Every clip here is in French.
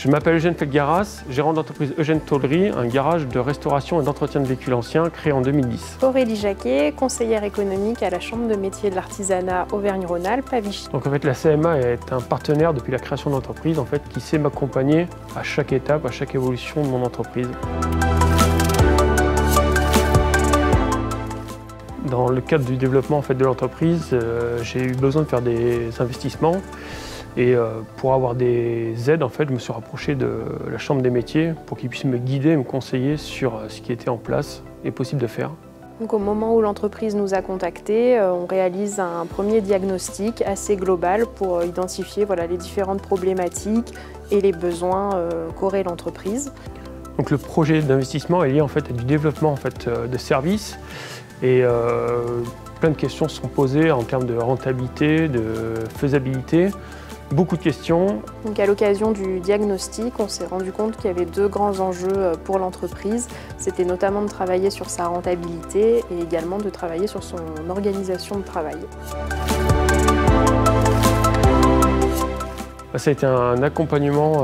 Je m'appelle Eugène Felgaras, gérant d'entreprise Eugène Tôlerie, un garage de restauration et d'entretien de véhicules anciens créé en 2010. Aurélie Jacquet, conseillère économique à la Chambre de métiers de l'artisanat Auvergne-Rhône-Alpes à Vichy. Donc en fait, la CMA est un partenaire depuis la création de l'entreprise qui sait m'accompagner à chaque étape, à chaque évolution de mon entreprise. Dans le cadre du développement de l'entreprise, j'ai eu besoin de faire des investissements. Et pour avoir des aides, je me suis rapproché de la Chambre des métiers pour qu'ils puissent me guider et me conseiller sur ce qui était en place et possible de faire. Donc, au moment où l'entreprise nous a contactés, on réalise un premier diagnostic assez global pour identifier les différentes problématiques et les besoins qu'aurait l'entreprise. Donc le projet d'investissement est lié à du développement de services et plein de questions sont posées en termes de rentabilité, de faisabilité. Beaucoup de questions. Donc à l'occasion du diagnostic, on s'est rendu compte qu'il y avait deux grands enjeux pour l'entreprise. C'était notamment de travailler sur sa rentabilité et également de travailler sur son organisation de travail. Ça a été un accompagnement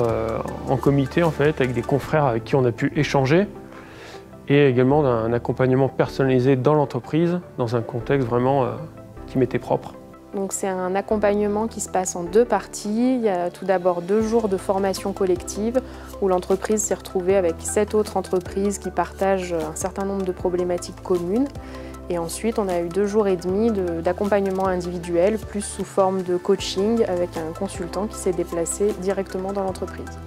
en comité avec des confrères avec qui on a pu échanger et également un accompagnement personnalisé dans l'entreprise dans un contexte vraiment qui m'était propre. Donc c'est un accompagnement qui se passe en deux parties. Il y a tout d'abord 2 jours de formation collective où l'entreprise s'est retrouvée avec 7 autres entreprises qui partagent un certain nombre de problématiques communes. Et ensuite, on a eu 2 jours et demi d'accompagnement individuel, plus sous forme de coaching avec un consultant qui s'est déplacé directement dans l'entreprise.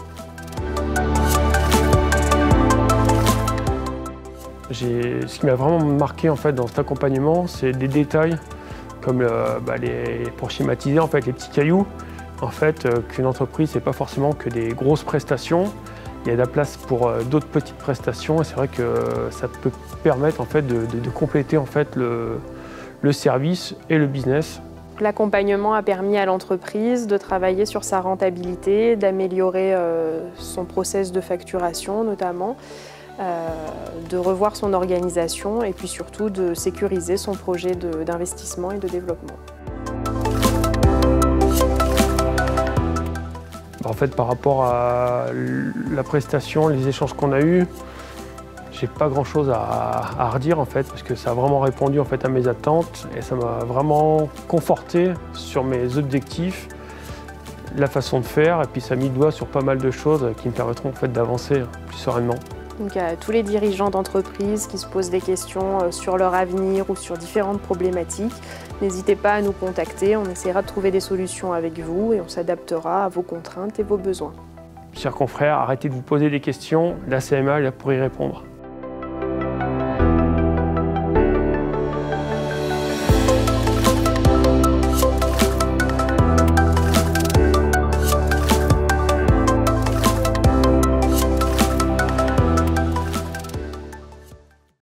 Ce qui m'a vraiment marqué dans cet accompagnement, c'est des détails comme pour schématiser les petits cailloux. Qu'une entreprise, ce n'est pas forcément que des grosses prestations. Il y a de la place pour d'autres petites prestations et c'est vrai que ça peut permettre de compléter le service et le business. L'accompagnement a permis à l'entreprise de travailler sur sa rentabilité, d'améliorer son process de facturation notamment, de revoir son organisation et puis surtout de sécuriser son projet d'investissement et de développement. Par rapport à la prestation, les échanges qu'on a eus, j'ai pas grand chose à redire parce que ça a vraiment répondu à mes attentes et ça m'a vraiment conforté sur mes objectifs, la façon de faire et puis ça a mis le doigt sur pas mal de choses qui me permettront d'avancer plus sereinement. Donc à tous les dirigeants d'entreprise qui se posent des questions sur leur avenir ou sur différentes problématiques, n'hésitez pas à nous contacter, on essaiera de trouver des solutions avec vous et on s'adaptera à vos contraintes et vos besoins. Chers confrères, arrêtez de vous poser des questions, la CMA est là pour y répondre.